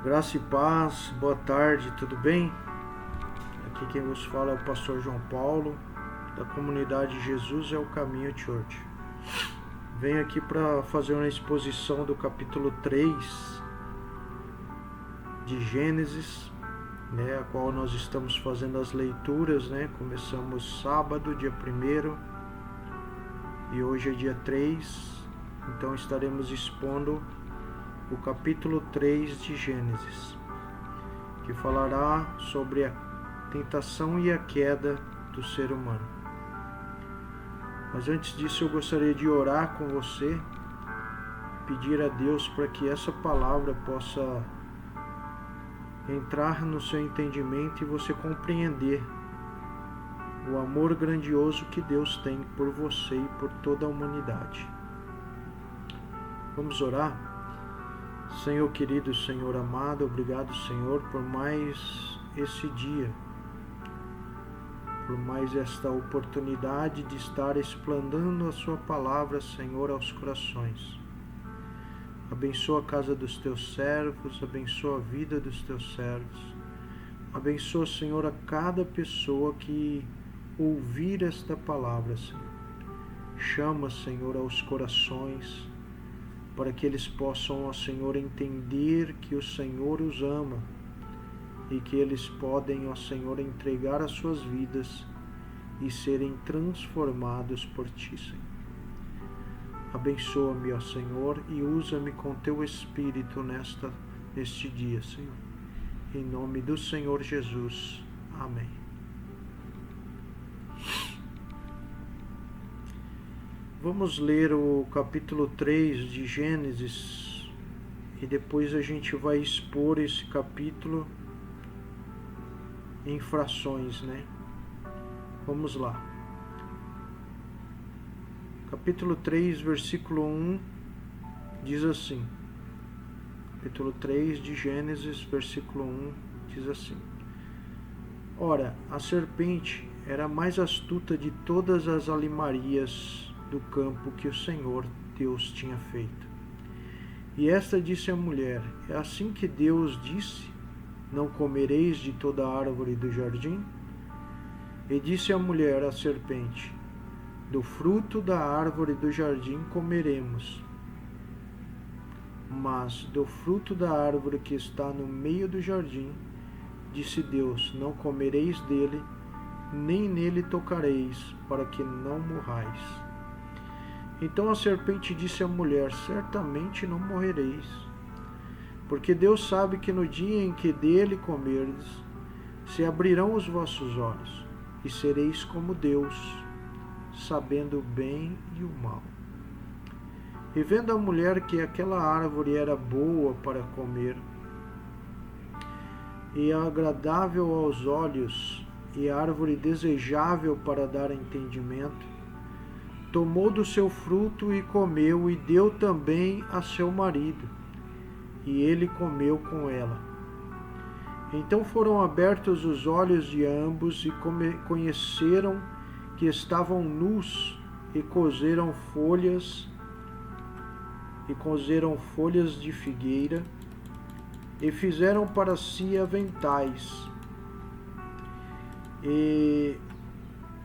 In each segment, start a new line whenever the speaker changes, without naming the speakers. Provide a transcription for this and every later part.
Graça e paz, boa tarde, tudo bem? Aqui quem vos fala é o pastor João Paulo, da comunidade Jesus é o Caminho Church. Venho aqui para fazer uma exposição do capítulo 3 de Gênesis, a qual nós estamos fazendo as leituras, Começamos sábado, dia 1º, e hoje é dia 3, então estaremos expondo o capítulo 3 de Gênesis, que falará sobre a tentação e a queda do ser humano. Mas antes disso eu gostaria de orar com você, pedir a Deus para que essa palavra possa entrar no seu entendimento e você compreender o amor grandioso que Deus tem por você e por toda a humanidade. Vamos orar? Senhor querido, Senhor amado, obrigado, Senhor, por mais esse dia, por mais esta oportunidade de estar explanando a sua palavra, Senhor, aos corações. Abençoa a casa dos teus servos, abençoa a vida dos teus servos. Abençoa, Senhor, a cada pessoa que ouvir esta palavra, Senhor. Chama, Senhor, aos corações, para que eles possam, ó Senhor, entender que o Senhor os ama e que eles podem, ó Senhor, entregar as suas vidas e serem transformados por Ti, Senhor. Abençoa-me, ó Senhor, e usa-me com Teu Espírito neste dia, Senhor. Em nome do Senhor Jesus. Amém. Vamos ler o capítulo 3 de Gênesis e depois a gente vai expor esse capítulo em frações, Vamos lá. Capítulo 3, versículo 1 diz assim. Capítulo 3 de Gênesis, versículo 1 diz assim: Ora, a serpente era a mais astuta de todas as alimarias do campo que o Senhor Deus tinha feito. E esta disse à mulher: É assim que Deus disse: Não comereis de toda a árvore do jardim? E disse a mulher à serpente: Do fruto da árvore do jardim comeremos, mas do fruto da árvore que está no meio do jardim, disse Deus: Não comereis dele, nem nele tocareis, para que não morrais. Então a serpente disse à mulher: Certamente não morrereis, porque Deus sabe que no dia em que dele comerdes, se abrirão os vossos olhos, e sereis como Deus, sabendo o bem e o mal. E vendo a mulher que aquela árvore era boa para comer, e agradável aos olhos, e árvore desejável para dar entendimento, tomou do seu fruto e comeu, e deu também a seu marido, e ele comeu com ela. Então foram abertos os olhos de ambos, e conheceram que estavam nus, e coseram folhas de figueira, e fizeram para si aventais. E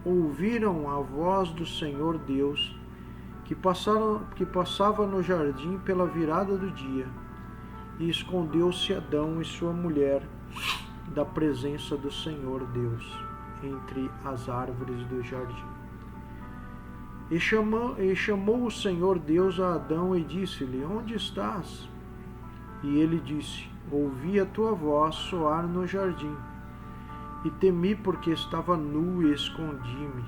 ouviram a voz do Senhor Deus, que passava no jardim pela virada do dia, e escondeu-se Adão e sua mulher da presença do Senhor Deus entre as árvores do jardim. E chamou o Senhor Deus a Adão e disse-lhe: Onde estás? E ele disse: Ouvi a tua voz soar no jardim, e temi porque estava nu e escondi-me.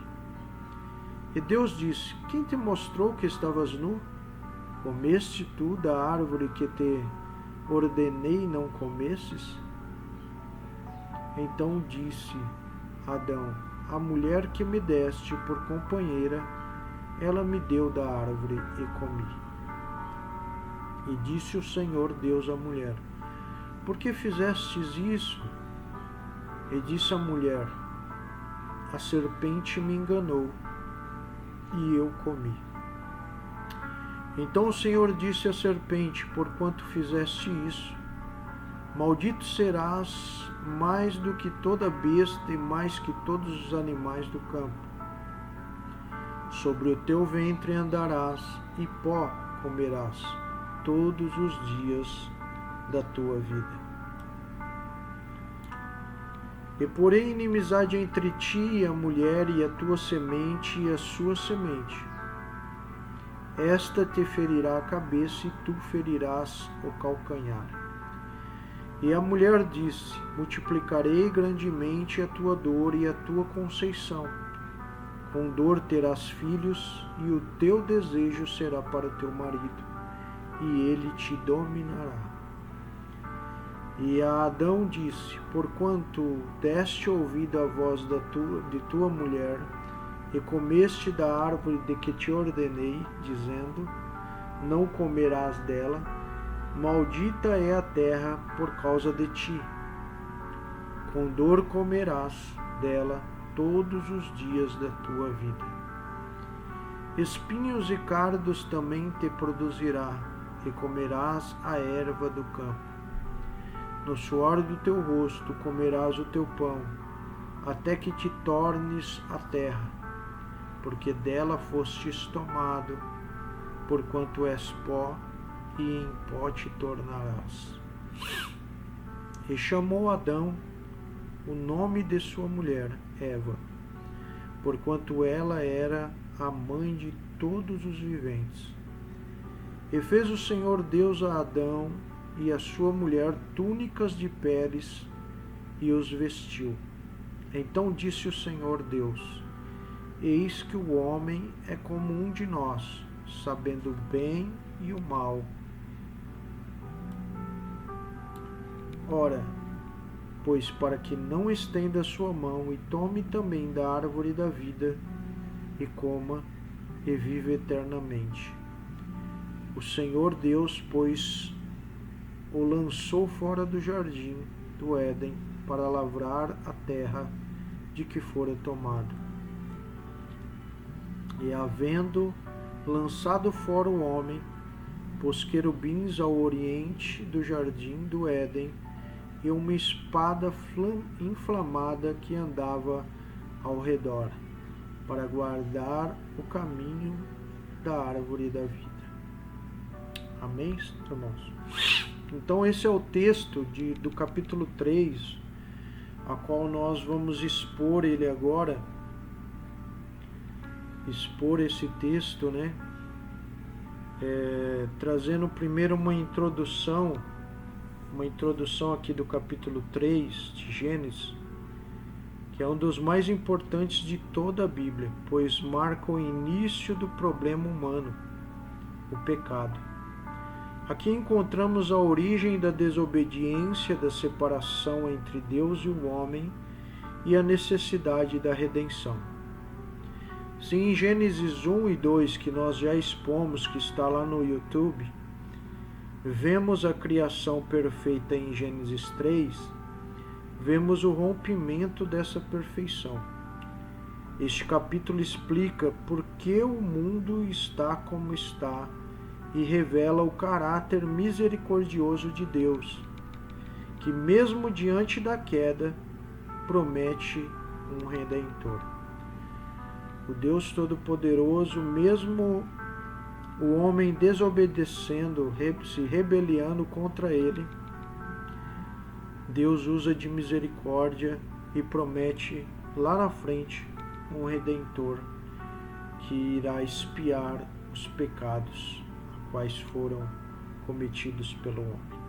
E Deus disse: Quem te mostrou que estavas nu? Comeste tu da árvore que te ordenei não comesses? Então disse Adão: A mulher que me deste por companheira, ela me deu da árvore e comi. E disse o Senhor Deus à mulher: Por que fizestes isso? E disse a mulher: A serpente me enganou, e eu comi. Então o Senhor disse à serpente: Porquanto fizeste isso, Maldito serás mais do que toda besta e mais que todos os animais do campo. Sobre o teu ventre andarás e pó comerás todos os dias da tua vida. E porém inimizade entre ti e a mulher, e a tua semente e a sua semente. Esta te ferirá a cabeça e tu ferirás o calcanhar. E a mulher disse: multiplicarei grandemente a tua dor e a tua conceição. Com dor terás filhos, e o teu desejo será para o teu marido, e ele te dominará. E a Adão disse: porquanto deste ouvido à voz de tua mulher, e comeste da árvore de que te ordenei, dizendo: não comerás dela, maldita é a terra por causa de ti. Com dor comerás dela todos os dias da tua vida. Espinhos e cardos também te produzirá, e comerás a erva do campo. No suor do teu rosto comerás o teu pão, até que te tornes a terra, porque dela fostes tomado, porquanto és pó, e em pó te tornarás. E chamou Adão o nome de sua mulher, Eva, porquanto ela era a mãe de todos os viventes. E fez o Senhor Deus a Adão e a sua mulher túnicas de peles, e os vestiu. Então disse o Senhor Deus: eis que o homem é como um de nós, sabendo o bem e o mal. Ora, pois para que não estenda a sua mão e tome também da árvore da vida, e coma, e viva eternamente. O Senhor Deus, pois, o lançou fora do jardim do Éden para lavrar a terra de que fora tomado. E havendo lançado fora o homem, pôs querubins ao oriente do jardim do Éden, e uma espada inflamada que andava ao redor, para guardar o caminho da árvore da vida. Amém, irmãos? Então esse é o texto do capítulo 3, a qual nós vamos expor ele agora. Expor esse texto, né? Trazendo primeiro uma introdução aqui do capítulo 3 de Gênesis, que é um dos mais importantes de toda a Bíblia, pois marca o início do problema humano, o pecado. Aqui encontramos a origem da desobediência, da separação entre Deus e o homem e a necessidade da redenção. Se em Gênesis 1 e 2, que nós já expomos, que está lá no YouTube, vemos a criação perfeita em Gênesis 3, vemos o rompimento dessa perfeição. Este capítulo explica por que o mundo está como está e revela o caráter misericordioso de Deus, que mesmo diante da queda, promete um Redentor. O Deus Todo-Poderoso, mesmo o homem desobedecendo, se rebeliando contra ele, Deus usa de misericórdia e promete lá na frente um Redentor que irá expiar os pecados quais foram cometidos pelo homem.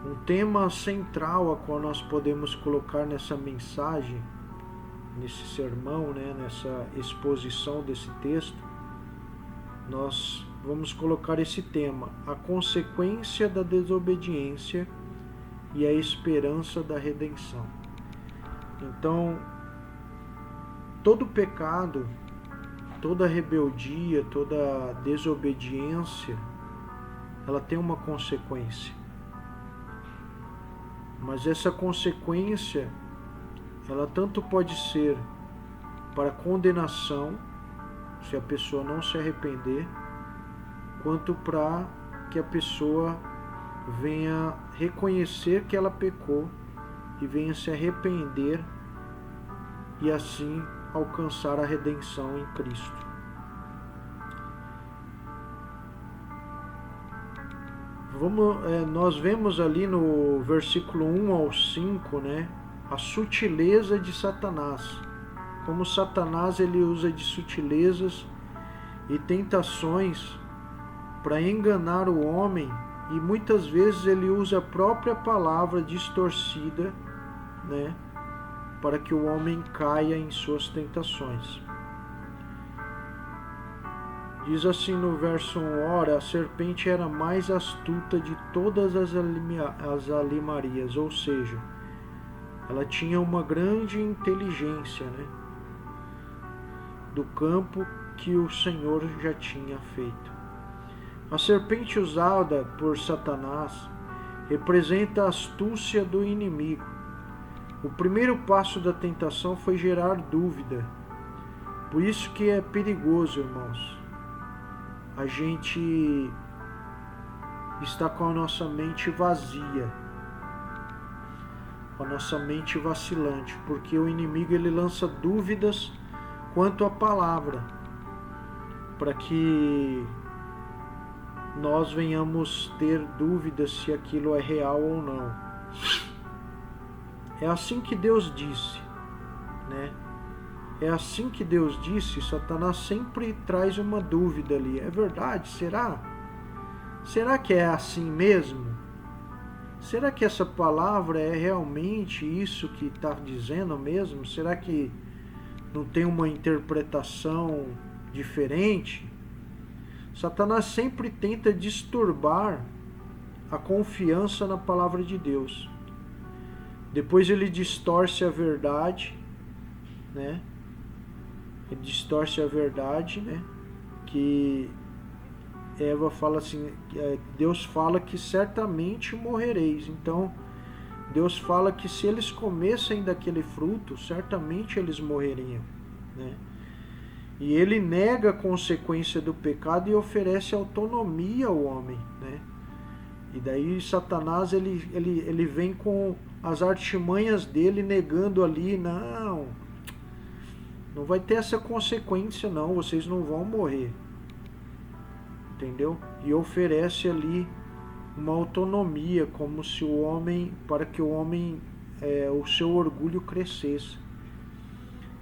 Um tema central a qual nós podemos colocar nessa mensagem, nesse sermão, né, nessa exposição desse texto, nós vamos colocar esse tema: a consequência da desobediência e a esperança da redenção. Então, todo pecado, toda rebeldia, toda desobediência, ela tem uma consequência. Mas essa consequência, ela tanto pode ser para condenação, se a pessoa não se arrepender, quanto para que a pessoa venha reconhecer que ela pecou e venha se arrepender e assim alcançar a redenção em Cristo. Nós vemos ali no versículo 1 ao 5, né, a sutileza de Satanás. Como Satanás ele usa de sutilezas e tentações para enganar o homem, e muitas vezes ele usa a própria palavra distorcida, né, para que o homem caia em suas tentações. Diz assim no verso 1: ora, a serpente era mais astuta de todas as alimarias, ou seja, ela tinha uma grande inteligência, né, do campo que o Senhor já tinha feito. A serpente usada por Satanás representa a astúcia do inimigo. O primeiro passo da tentação foi gerar dúvida. Por isso que é perigoso, irmãos, a gente está com a nossa mente vazia, com a nossa mente vacilante, porque o inimigo ele lança dúvidas quanto à palavra, para que nós venhamos ter dúvidas se aquilo é real ou não. É assim que Deus disse, né? É assim que Deus disse. Satanás sempre traz uma dúvida ali. É verdade? Será? Será que é assim mesmo? Será que essa palavra é realmente isso que está dizendo mesmo? Será que não tem uma interpretação diferente? Satanás sempre tenta disturbar a confiança na palavra de Deus. Depois ele distorce a verdade, né? Ele distorce a verdade, né? Que Eva fala assim, Deus fala que certamente morrereis. Então, Deus fala que se eles comessem daquele fruto, certamente eles morreriam, né? E ele nega a consequência do pecado e oferece autonomia ao homem, né? E daí Satanás ele vem com as artimanhas dele, negando ali, não vai ter essa consequência não, vocês não vão morrer, entendeu? E oferece ali uma autonomia, como se o homem, para que o homem, o seu orgulho crescesse.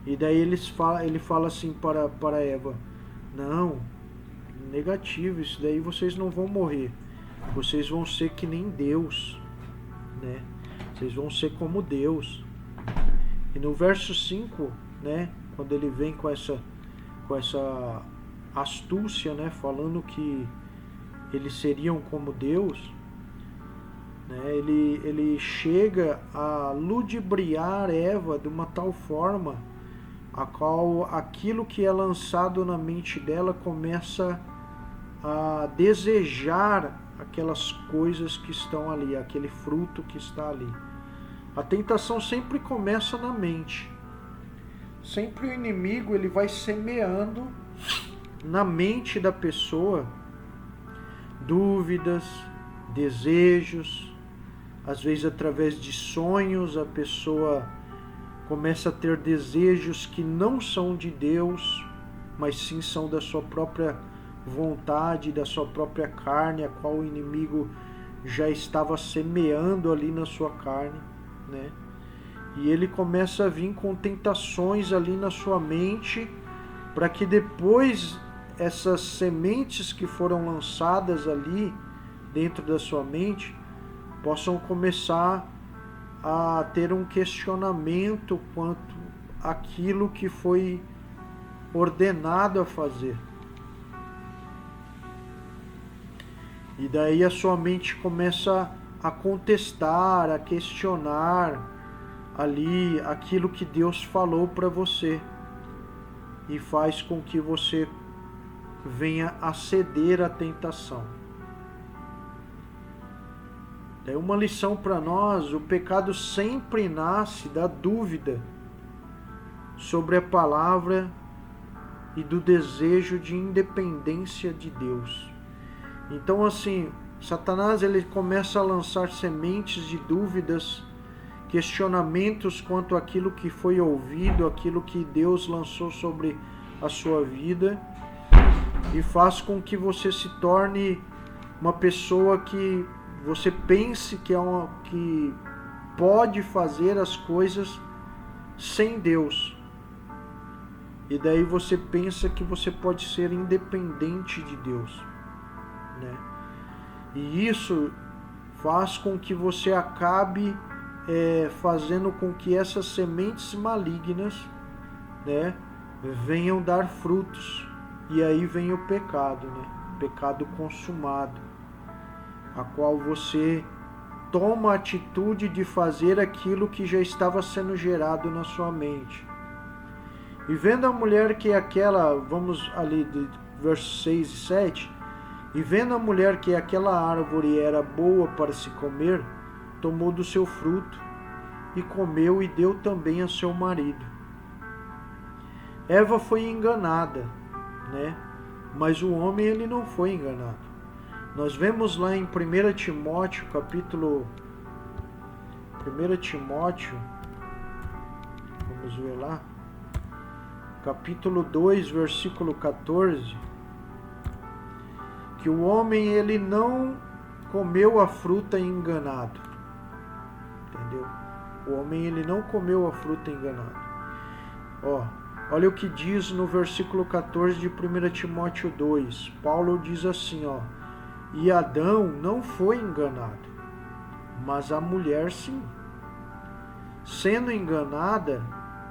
E daí ele fala assim para Eva, não, negativo, isso daí vocês não vão morrer, vocês vão ser que nem Deus, né? Vocês vão ser como Deus. E no verso 5, né, quando ele vem com essa astúcia, né, falando que eles seriam como Deus, né, ele chega a ludibriar Eva de uma tal forma a qual aquilo que é lançado na mente dela começa a desejar aquelas coisas que estão ali, aquele fruto que está ali. A tentação sempre começa na mente. Sempre o inimigo ele vai semeando na mente da pessoa dúvidas, desejos, às vezes através de sonhos a pessoa começa a ter desejos que não são de Deus, mas sim são da sua própria vontade, da sua própria carne, a qual o inimigo já estava semeando ali na sua carne, né? E ele começa a vir com tentações ali na sua mente, para que depois essas sementes que foram lançadas ali dentro da sua mente possam começar a ter um questionamento quanto àquilo que foi ordenado a fazer. E daí a sua mente começa a contestar, a questionar ali aquilo que Deus falou para você, e faz com que você venha a ceder à tentação. É uma lição para nós: o pecado sempre nasce da dúvida sobre a palavra e do desejo de independência de Deus. Então, assim, Satanás ele começa a lançar sementes de dúvidas, questionamentos quanto àquilo que foi ouvido, aquilo que Deus lançou sobre a sua vida, e faz com que você se torne uma pessoa que você pense que pode fazer as coisas sem Deus. E daí você pensa que você pode ser independente de Deus, né? E isso faz com que você acabe fazendo com que essas sementes malignas, né, venham dar frutos. E aí vem o pecado, né? Pecado consumado, a qual você toma a atitude de fazer aquilo que já estava sendo gerado na sua mente. E vendo a mulher que aquela, vamos ali de versos 6 e 7, e vendo a mulher que aquela árvore era boa para se comer, tomou do seu fruto e comeu e deu também a seu marido. Eva foi enganada, né? Mas o homem ele não foi enganado. Nós vemos lá em 1 Timóteo, capítulo 1 Timóteo, vamos ver lá, capítulo 2, versículo 14, que o homem ele não comeu a fruta enganado. Entendeu? O homem ele não comeu a fruta enganado. Olha o que diz no versículo 14 de 1 Timóteo 2. Paulo diz assim, e Adão não foi enganado, mas a mulher sim. Sendo enganada,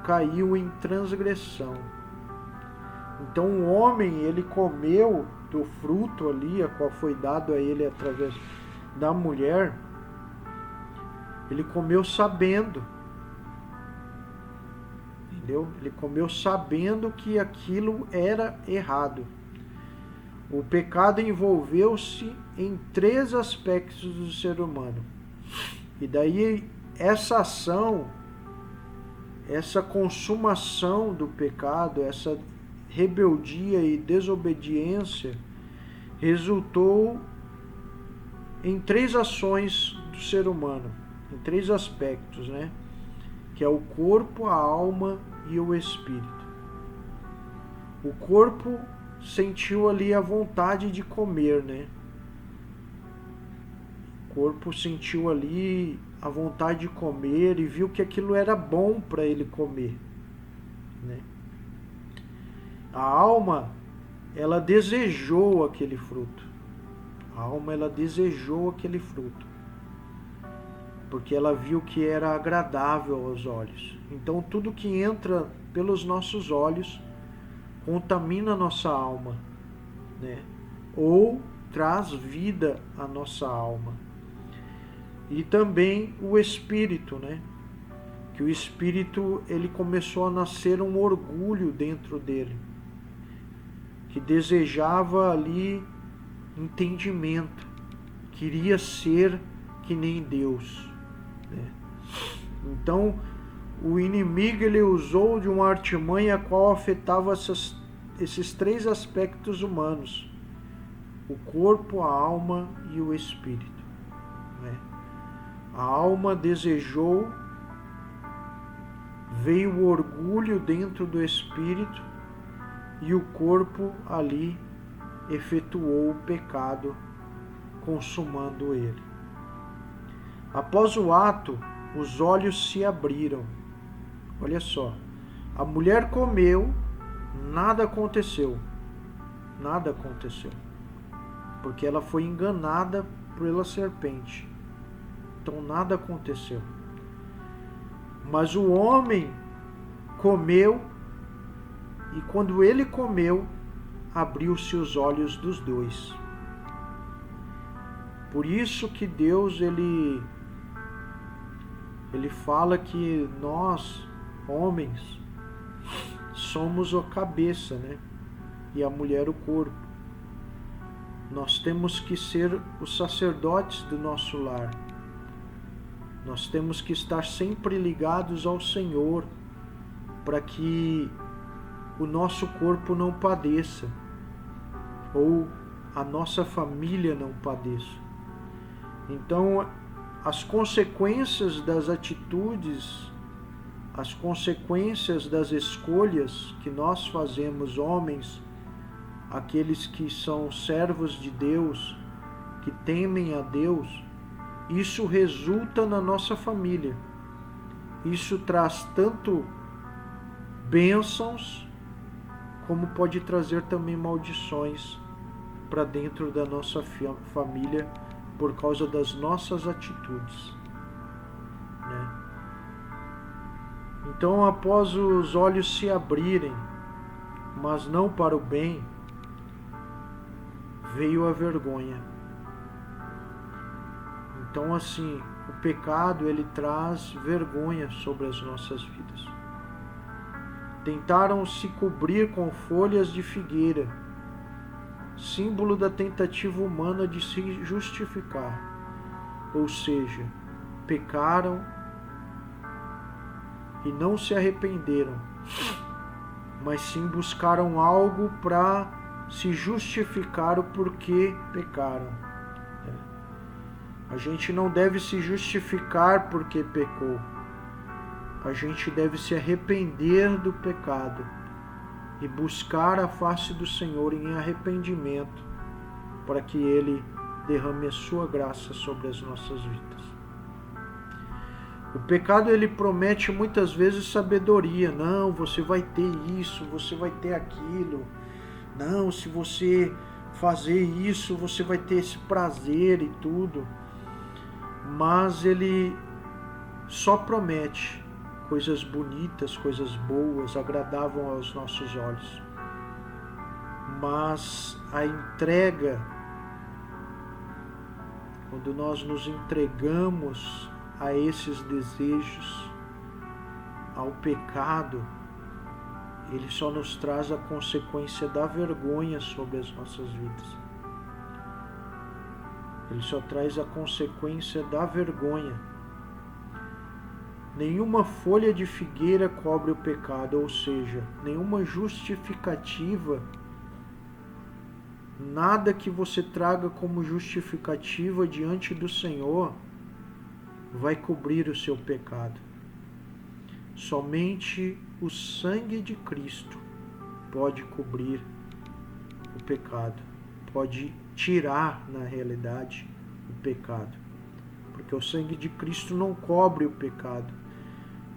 caiu em transgressão. Então o homem, ele comeu do fruto ali, a qual foi dado a ele através da mulher, ele comeu sabendo. Entendeu? Ele comeu sabendo que aquilo era errado. O pecado envolveu-se em 3 aspectos do ser humano. E daí essa ação, essa consumação do pecado, essa rebeldia e desobediência resultou em 3 ações do ser humano, em 3 aspectos, né? Que é o corpo, a alma e o espírito. O corpo sentiu ali a vontade de comer, né? O corpo sentiu ali a vontade de comer e viu que aquilo era bom para ele comer, né? A alma, ela desejou aquele fruto. A alma, ela desejou aquele fruto, porque ela viu que era agradável aos olhos. Então, tudo que entra pelos nossos olhos contamina a nossa alma, né? Ou traz vida à nossa alma. E também o espírito, né? Que o espírito, ele começou a nascer um orgulho dentro dele, que desejava ali entendimento, queria ser que nem Deus, né? Então, o inimigo ele usou de uma artimanha a qual afetava esses 3 aspectos humanos: o corpo, a alma e o espírito, né? A alma desejou, veio o orgulho dentro do espírito, e o corpo ali efetuou o pecado, consumando ele. Após o ato, os olhos se abriram. Olha só, a mulher comeu, nada aconteceu. Nada aconteceu. Porque ela foi enganada pela serpente. Então nada aconteceu. Mas o homem comeu, e quando ele comeu, abriu-se os olhos dos dois. Por isso que Deus, ele fala que nós, homens, somos a cabeça, né? E a mulher o corpo. Nós temos que ser os sacerdotes do nosso lar. Nós temos que estar sempre ligados ao Senhor, para que o nosso corpo não padeça, ou a nossa família não padeça. Então, as consequências das atitudes, as consequências das escolhas que nós fazemos, homens, aqueles que são servos de Deus, que temem a Deus, isso resulta na nossa família. Isso traz tanto bênçãos, como pode trazer também maldições para dentro da nossa família por causa das nossas atitudes, né? Então, após os olhos se abrirem, mas não para o bem, veio a vergonha. Então, assim, o pecado, ele traz vergonha sobre as nossas vidas. Tentaram se cobrir com folhas de figueira, símbolo da tentativa humana de se justificar. Ou seja, pecaram e não se arrependeram, mas sim buscaram algo para se justificar o porquê pecaram. A gente não deve se justificar porque pecou. A gente deve se arrepender do pecado e buscar a face do Senhor em arrependimento, para que Ele derrame a sua graça sobre as nossas vidas. O pecado, ele promete muitas vezes sabedoria. Não, você vai ter isso, você vai ter aquilo. Não, se você fazer isso, você vai ter esse prazer e tudo. Mas ele só promete coisas bonitas, coisas boas, agradáveis aos nossos olhos. Mas a entrega, quando nós nos entregamos a esses desejos, ao pecado, ele só nos traz a consequência da vergonha sobre as nossas vidas. Ele só traz a consequência da vergonha. Nenhuma folha de figueira cobre o pecado, ou seja, nenhuma justificativa, nada que você traga como justificativa diante do Senhor vai cobrir o seu pecado. Somente o sangue de Cristo pode cobrir o pecado, pode tirar, na realidade, o pecado. Porque o sangue de Cristo não cobre o pecado,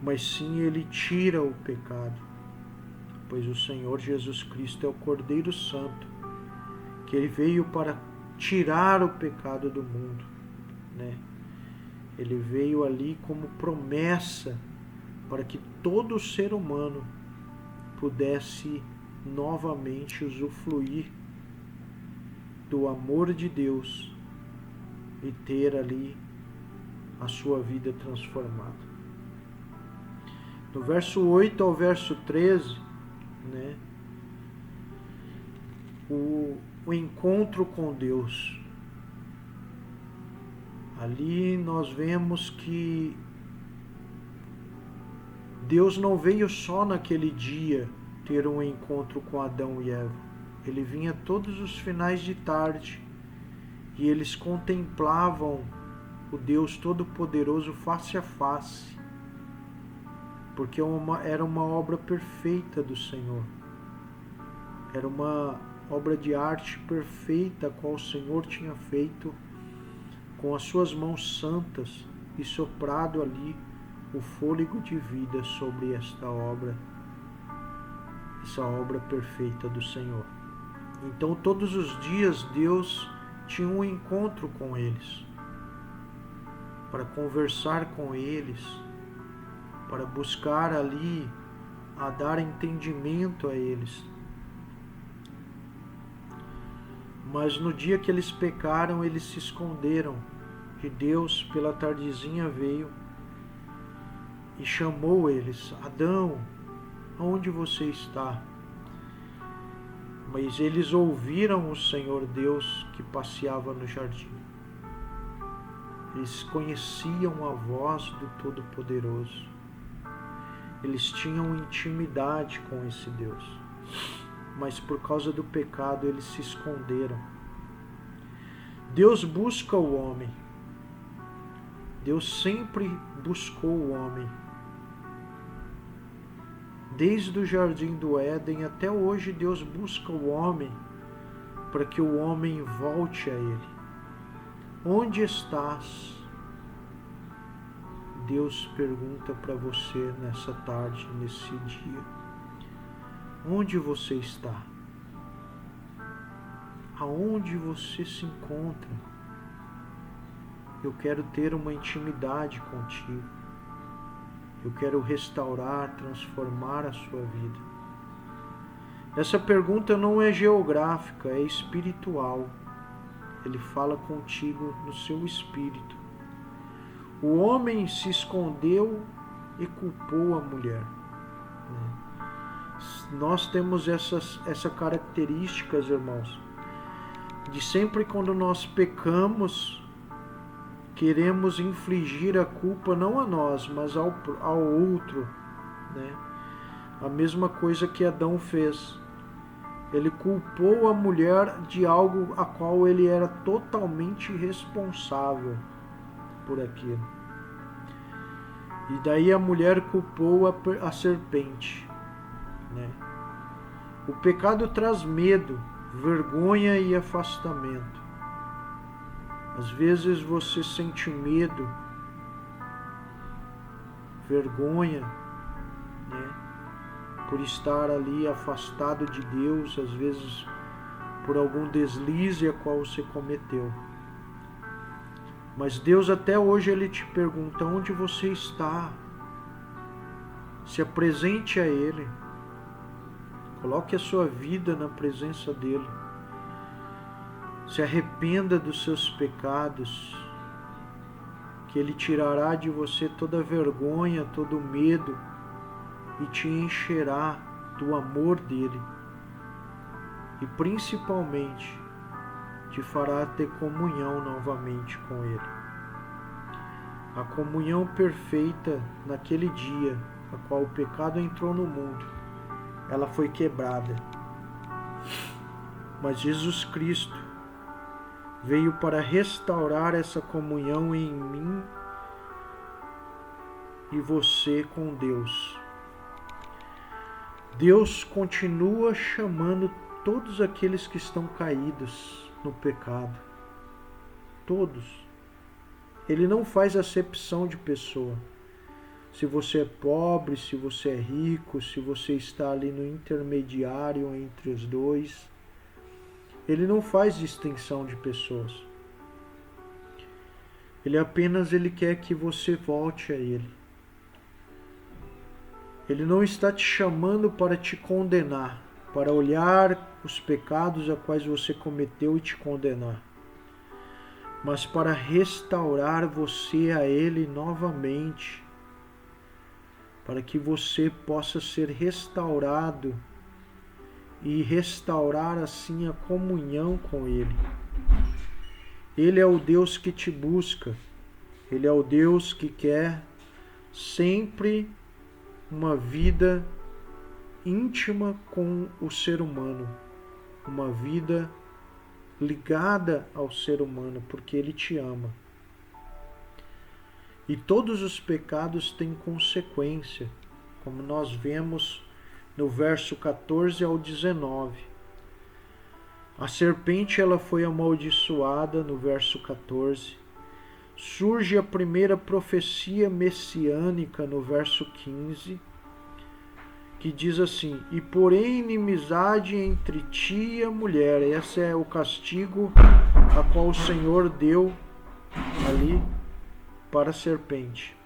mas sim ele tira o pecado. Pois o Senhor Jesus Cristo é o Cordeiro Santo, que ele veio para tirar o pecado do mundo, né? Ele veio ali como promessa para que todo ser humano pudesse novamente usufruir do amor de Deus e ter ali a sua vida transformada. Do verso 8 ao verso 13, né, o encontro com Deus. Ali nós vemos que Deus não veio só naquele dia ter um encontro com Adão e Eva. Ele vinha todos os finais de tarde e eles contemplavam o Deus Todo-Poderoso face a face, porque era uma obra perfeita do Senhor. Era uma obra de arte perfeita a qual o Senhor tinha feito com as suas mãos santas e soprado ali o fôlego de vida sobre essa obra perfeita do Senhor. Então todos os dias Deus tinha um encontro com eles, para conversar com eles, para buscar ali a dar entendimento a eles. Mas no dia que eles pecaram, eles se esconderam, e Deus pela tardezinha veio e chamou eles: Adão, onde você está? Mas eles ouviram o Senhor Deus que passeava no jardim. Eles conheciam a voz do Todo-Poderoso. Eles tinham intimidade com esse Deus. Mas por causa do pecado eles se esconderam. Deus busca o homem. Deus sempre buscou o homem. Desde o jardim do Éden até hoje, Deus busca o homem para que o homem volte a Ele. Onde estás? Deus pergunta para você nessa tarde, nesse dia. Onde você está? Aonde você se encontra? Eu quero ter uma intimidade contigo. Eu quero restaurar, transformar a sua vida. Essa pergunta não é geográfica, é espiritual. Ele fala contigo no seu espírito. O homem se escondeu e culpou a mulher. Nós temos essa características, irmãos, de sempre quando nós pecamos, queremos infligir a culpa não a nós, mas ao outro, né? A mesma coisa que Adão fez. Ele culpou a mulher de algo a qual ele era totalmente responsável por aquilo. E daí a mulher culpou a serpente, né? O pecado traz medo, vergonha e afastamento. Às vezes você sente medo, vergonha, né, por estar ali afastado de Deus, às vezes por algum deslize a qual você cometeu. Mas Deus até hoje Ele te pergunta: onde você está? Se apresente a Ele. Coloque a sua vida na presença dEle. Se arrependa dos seus pecados, que Ele tirará de você toda vergonha, todo medo e te encherá do amor dEle. E principalmente te fará ter comunhão novamente com Ele. A comunhão perfeita naquele dia, a qual o pecado entrou no mundo, ela foi quebrada. Mas Jesus Cristo veio para restaurar essa comunhão em mim e você com Deus. Deus continua chamando todos aqueles que estão caídos no pecado. Todos. Ele não faz acepção de pessoa. Se você é pobre, se você é rico, se você está ali no intermediário entre os dois. Ele não faz distinção de pessoas. Ele quer que você volte a Ele. Ele não está te chamando para te condenar, para olhar os pecados a quais você cometeu e te condenar, mas para restaurar você a Ele novamente, para que você possa ser restaurado e restaurar assim a comunhão com Ele. Ele é o Deus que te busca. Ele é o Deus que quer sempre uma vida íntima com o ser humano, uma vida ligada ao ser humano, porque Ele te ama. E todos os pecados têm consequência, como nós vemos no verso 14 ao 19. A serpente ela foi amaldiçoada no verso 14. Surge a primeira profecia messiânica no verso 15, que diz assim: e porém inimizade entre ti e a mulher. Esse é o castigo a qual o Senhor deu ali para a serpente.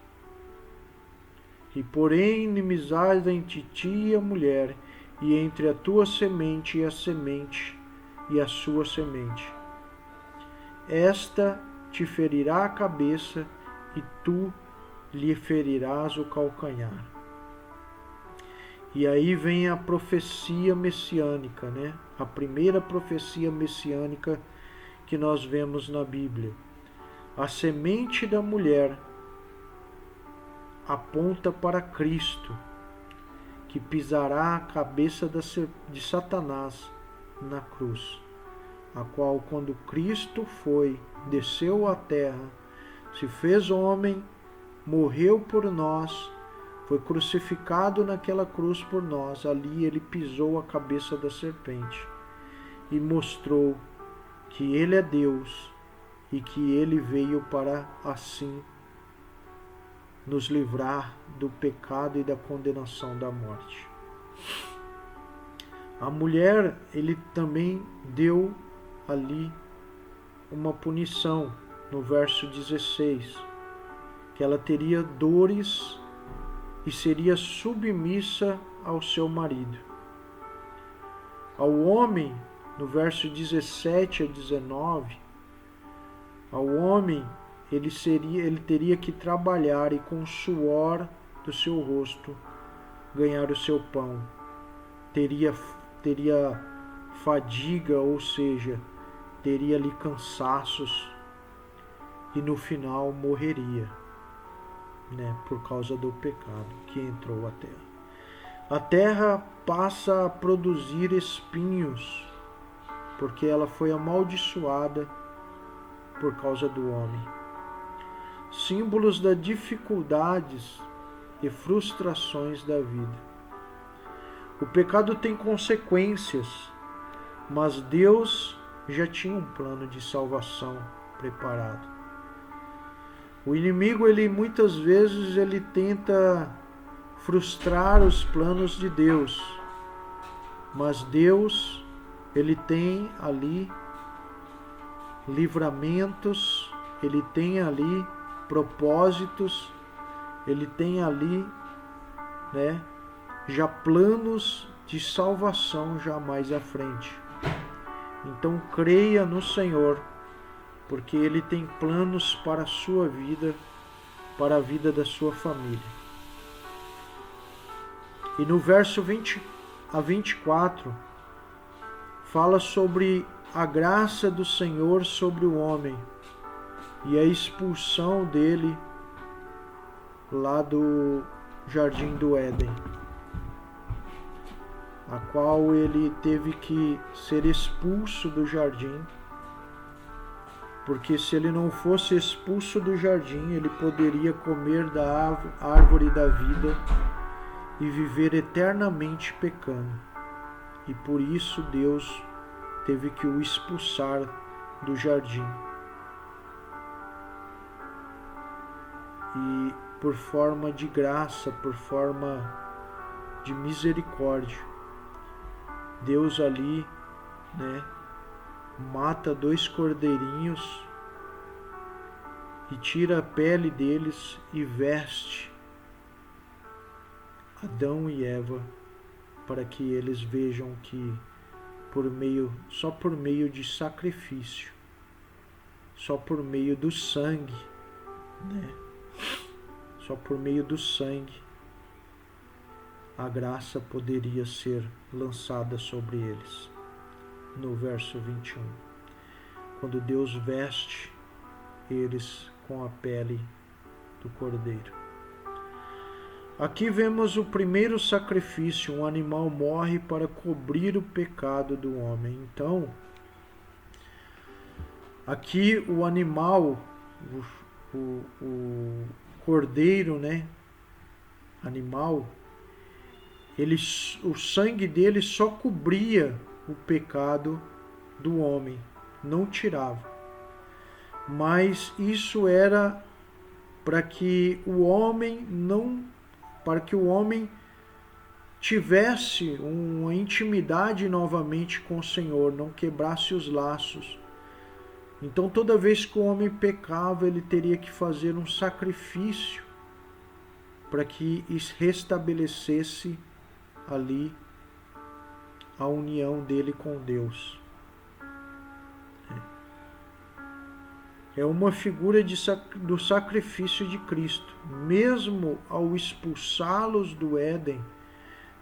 E porém inimizade entre ti e a mulher, e entre a tua semente e a semente e a sua semente. Esta te ferirá a cabeça, e tu lhe ferirás o calcanhar. E aí vem a profecia messiânica, né? A primeira profecia messiânica que nós vemos na Bíblia. A semente da mulher aponta para Cristo, que pisará a cabeça de Satanás na cruz, a qual, quando Cristo desceu à terra, se fez homem, morreu por nós, foi crucificado naquela cruz por nós. Ali ele pisou a cabeça da serpente e mostrou que ele é Deus e que ele veio para assim nos livrar do pecado e da condenação da morte. A mulher, ele também deu ali uma punição no verso 16, que ela teria dores e seria submissa ao seu marido. Ao homem, no verso 17 a 19, ao homem ele teria que trabalhar e com o suor do seu rosto ganhar o seu pão. Teria fadiga, ou seja, teria ali cansaços e no final morreria, por causa do pecado que entrou à terra. A terra passa a produzir espinhos, porque ela foi amaldiçoada por causa do homem. Símbolos das dificuldades e frustrações da vida. O pecado tem consequências, mas Deus já tinha um plano de salvação preparado. O inimigo, muitas vezes, tenta frustrar os planos de Deus, mas Deus, tem ali livramentos, ele tem ali propósitos, ele tem ali, já planos de salvação já mais à frente. Então creia no Senhor, porque Ele tem planos para a sua vida, para a vida da sua família. E no verso 20 a 24, fala sobre a graça do Senhor sobre o homem e a expulsão dele lá do Jardim do Éden, a qual ele teve que ser expulso do jardim, porque se ele não fosse expulso do jardim, ele poderia comer da árvore da vida e viver eternamente pecando. E por isso Deus teve que o expulsar do jardim. E por forma de graça, por forma de misericórdia, Deus ali, mata 2 cordeirinhos e tira a pele deles e veste Adão e Eva, para que eles vejam que só por meio de sacrifício, só por meio do sangue, só por meio do sangue, a graça poderia ser lançada sobre eles. No verso 21, quando Deus veste eles com a pele do cordeiro. Aqui vemos o primeiro sacrifício, um animal morre para cobrir o pecado do homem. Então, aqui o animal, o cordeiro, animal, o sangue dele só cobria o pecado do homem, não tirava. Mas isso era para que o homem tivesse uma intimidade novamente com o Senhor, não quebrasse os laços. Então toda vez que o homem pecava, ele teria que fazer um sacrifício para que restabelecesse ali a união dele com Deus. É uma figura do sacrifício de Cristo. Mesmo ao expulsá-los do Éden,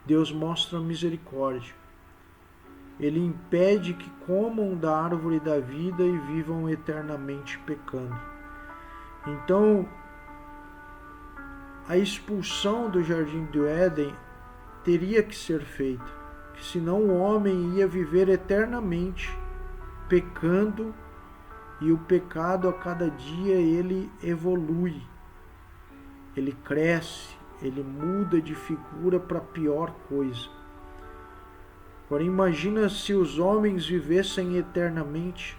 Deus mostra misericórdia. Ele impede que comam da árvore da vida e vivam eternamente pecando. Então, a expulsão do Jardim do Éden teria que ser feita, senão o homem ia viver eternamente pecando E o pecado, a cada dia, ele evolui, ele cresce, ele muda de figura para pior coisa. Agora imagina se os homens vivessem eternamente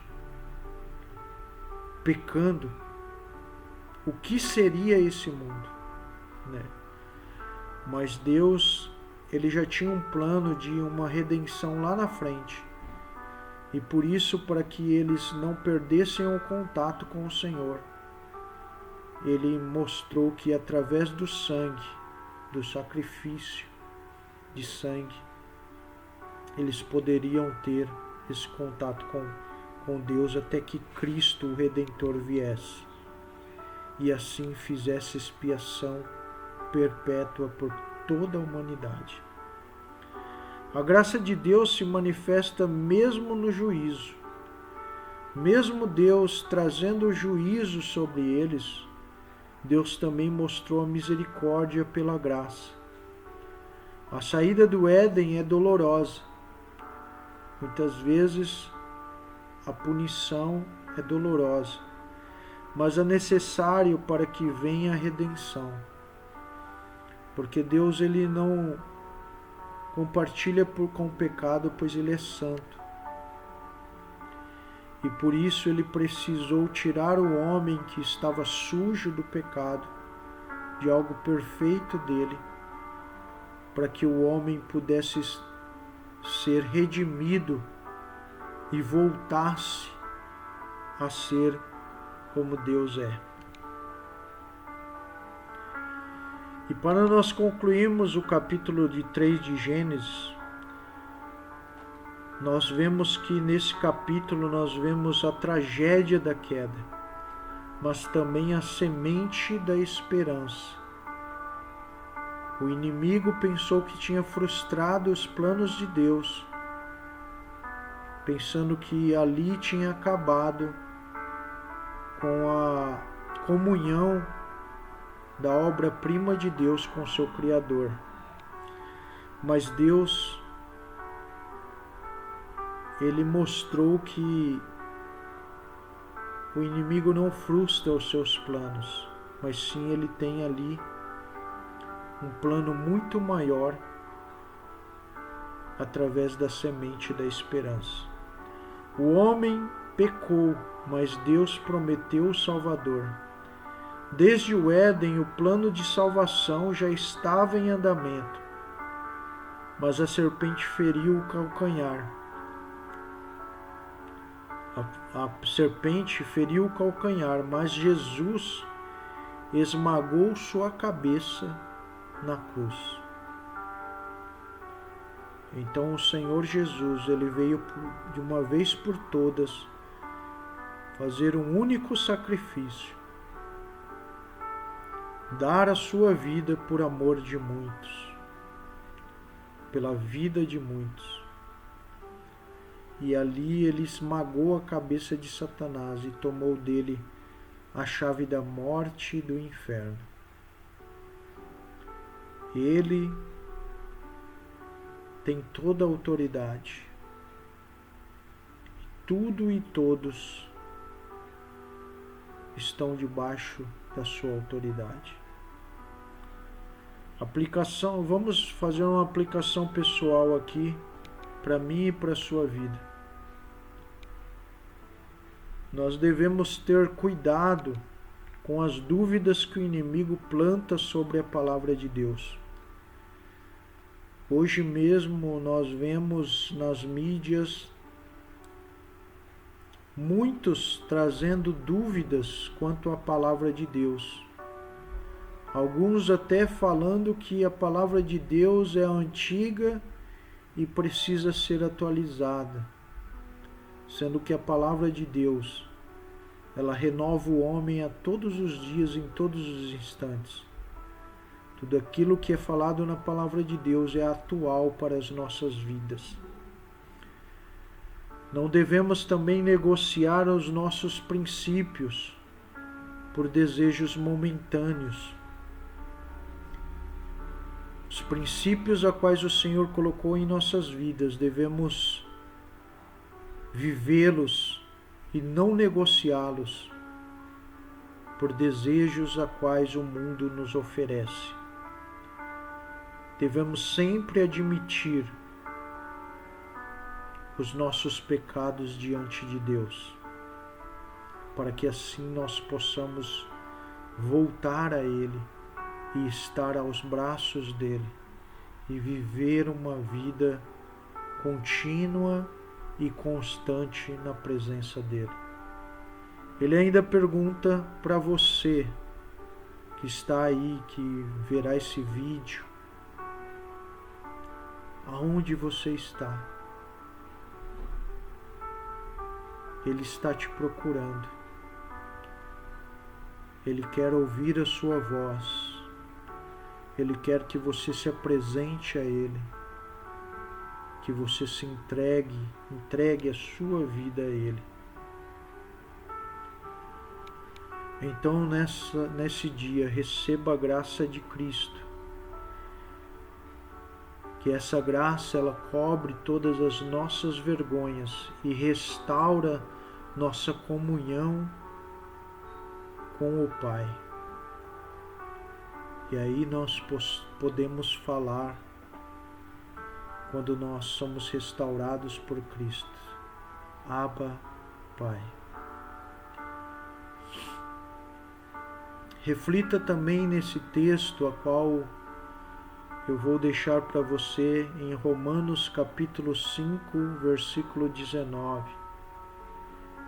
pecando. O que seria esse mundo, né? Mas Deus, ele já tinha um plano de uma redenção lá na frente. E por isso, para que eles não perdessem o contato com o Senhor, ele mostrou que através do sangue, do sacrifício de sangue, eles poderiam ter esse contato com Deus até que Cristo, o Redentor, viesse e assim fizesse expiação perpétua por toda a humanidade. A graça de Deus se manifesta mesmo no juízo. Mesmo Deus trazendo o juízo sobre eles, Deus também mostrou a misericórdia pela graça. A saída do Éden é dolorosa. Muitas vezes a punição é dolorosa, mas é necessário para que venha a redenção. Porque Deus, ele não compartilha com o pecado, pois ele é santo. E por isso ele precisou tirar o homem que estava sujo do pecado, de algo perfeito dele, para que o homem pudesse ser redimido e voltasse a ser como Deus é. E para nós concluirmos o capítulo 3 de Gênesis, nós vemos que nesse capítulo nós vemos a tragédia da queda, mas também a semente da esperança. O inimigo pensou que tinha frustrado os planos de Deus, pensando que ali tinha acabado com a comunhão da obra-prima de Deus com seu Criador. Mas Deus, ele mostrou que o inimigo não frustra os seus planos, mas sim ele tem ali um plano muito maior através da semente da esperança. O homem pecou, mas Deus prometeu o Salvador. Desde o Éden, o plano de salvação já estava em andamento, mas a serpente feriu o calcanhar. A serpente feriu o calcanhar, mas Jesus esmagou sua cabeça na cruz. Então o Senhor Jesus, ele veio de uma vez por todas fazer um único sacrifício, dar a sua vida por amor de muitos, pela vida de muitos. E ali ele esmagou a cabeça de Satanás e tomou dele a chave da morte e do inferno. Ele tem toda a autoridade. Tudo e todos estão debaixo da sua autoridade. Aplicação, vamos fazer uma aplicação pessoal aqui para mim e para a sua vida. Nós devemos ter cuidado com as dúvidas que o inimigo planta sobre a palavra de Deus. Hoje mesmo nós vemos nas mídias muitos trazendo dúvidas quanto à palavra de Deus. Alguns até falando que a palavra de Deus é antiga e precisa ser atualizada, sendo que a palavra de Deus, ela renova o homem a todos os dias, em todos os instantes. Tudo aquilo que é falado na palavra de Deus é atual para as nossas vidas. Não devemos também negociar os nossos princípios por desejos momentâneos. Os princípios a quais o Senhor colocou em nossas vidas, devemos vivê-los e não negociá-los por desejos a quais o mundo nos oferece. Devemos sempre admitir os nossos pecados diante de Deus, para que assim nós possamos voltar a Ele e estar aos braços dele e viver uma vida contínua e constante na presença dele. Ele ainda pergunta para você que está aí, que verá esse vídeo: aonde você está? Ele está te procurando. Ele quer ouvir a sua voz. Ele quer que você se apresente a Ele, que você se entregue a sua vida a Ele. Então nesse dia receba a graça de Cristo, que essa graça ela cobre todas as nossas vergonhas e restaura nossa comunhão com o Pai. E aí nós podemos falar, quando nós somos restaurados por Cristo: Abba, Pai. Reflita também nesse texto, a qual eu vou deixar para você em Romanos capítulo 5, versículo 19,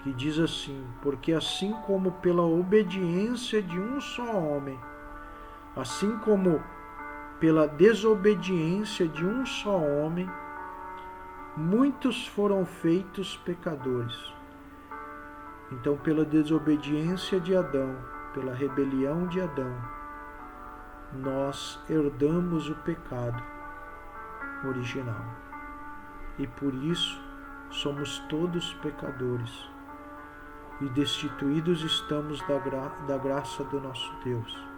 que diz assim: porque assim como pela obediência de um só homem, assim como pela desobediência de um só homem, muitos foram feitos pecadores. Então, pela desobediência de Adão, pela rebelião de Adão, nós herdamos o pecado original. E por isso somos todos pecadores e destituídos estamos da graça do nosso Deus.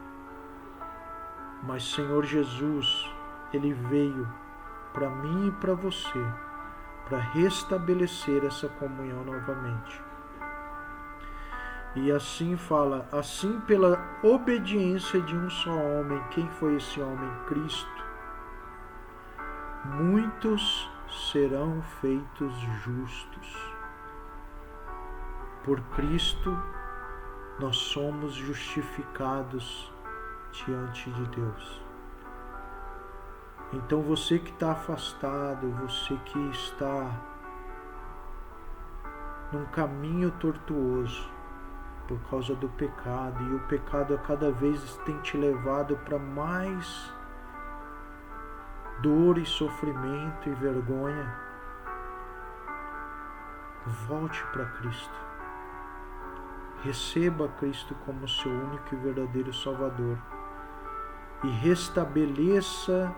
Mas Senhor Jesus, Ele veio para mim e para você, para restabelecer essa comunhão novamente. E assim fala: assim pela obediência de um só homem. Quem foi esse homem? Cristo. Muitos serão feitos justos. Por Cristo nós somos justificados diante de Deus. Então você que está afastado, você que está num caminho tortuoso por causa do pecado, e o pecado a cada vez tem te levado para mais dor e sofrimento e vergonha, volte para Cristo. Receba Cristo como seu único e verdadeiro Salvador e restabeleça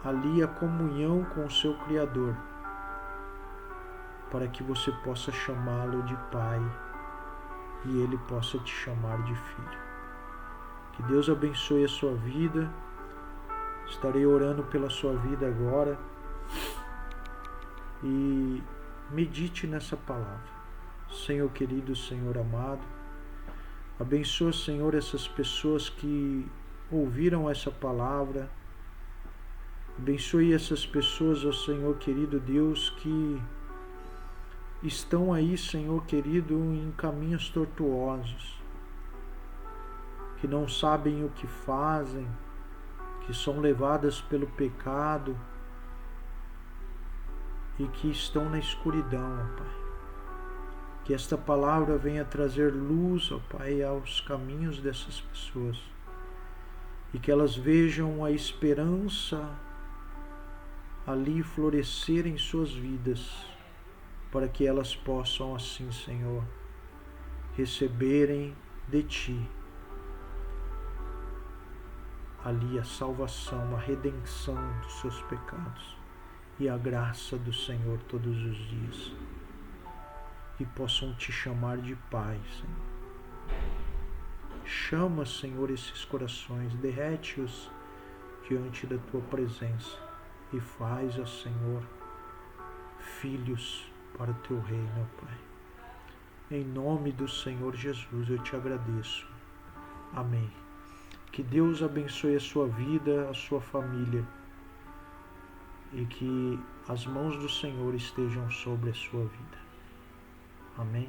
ali a comunhão com o seu Criador, para que você possa chamá-lo de Pai e Ele possa te chamar de Filho. Que Deus abençoe a sua vida. Estarei orando pela sua vida agora e medite nessa palavra. Senhor querido, Senhor amado, abençoa, Senhor, essas pessoas que ouviram essa palavra. Abençoe essas pessoas, ó Senhor querido Deus, que estão aí, Senhor querido, em caminhos tortuosos, que não sabem o que fazem, que são levadas pelo pecado e que estão na escuridão, ó Pai. Que esta palavra venha trazer luz, ó Pai, aos caminhos dessas pessoas e que elas vejam a esperança ali florescer em suas vidas, para que elas possam assim, Senhor, receberem de Ti ali a salvação, a redenção dos seus pecados e a graça do Senhor todos os dias, e possam Te chamar de Pai, Senhor. Chama, Senhor, esses corações, derrete-os diante da Tua presença e faz, ó Senhor, filhos para o Teu reino, ó Pai. Em nome do Senhor Jesus eu te agradeço. Amém. Que Deus abençoe a sua vida, a sua família, e que as mãos do Senhor estejam sobre a sua vida. Amém.